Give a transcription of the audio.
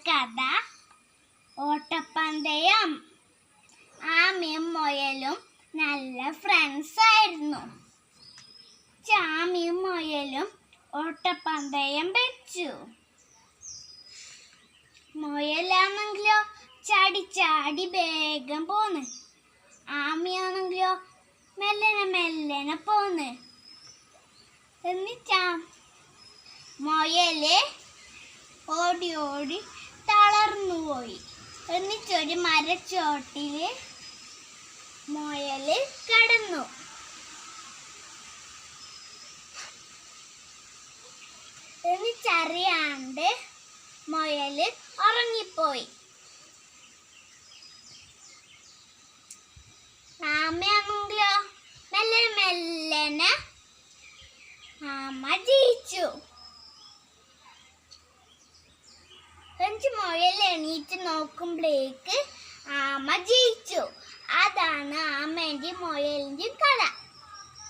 കഥ ഓട്ടപ്പന്തയം. ആമയും മുയലും നല്ല ഫ്രണ്ട്സ് ആയിരുന്നു. ആമയും മുയലും ഓട്ടപ്പന്തയം വെച്ചു. മുയലാണെങ്കിലോ ചാടി ചാടി വേഗം പോന്ന്. ആമയാണെങ്കിലോ മെല്ലനെ മെല്ലനെ പോന്ന്. എന്നിട്ടാ മുയല് ഓടി ഓടി തളർന്നുപോയി. എന്നിട്ടൊരു മരച്ചോട്ടില് മുയല് കിടന്നു. എന്നിട്ടറിയാണ്ട് മുയല് ഉറങ്ങിപ്പോയി. ആമയാണെങ്കിലോ മെല്ലനെ മെല്ലനെ ആമ ജയിച്ചു. മുയൽ എണീറ്റ് നോക്കുമ്പോഴേക്ക് ആമ ജയിച്ചു. അതാണ് ആമേന്റെയും മുയലിന്റെയും കഥ.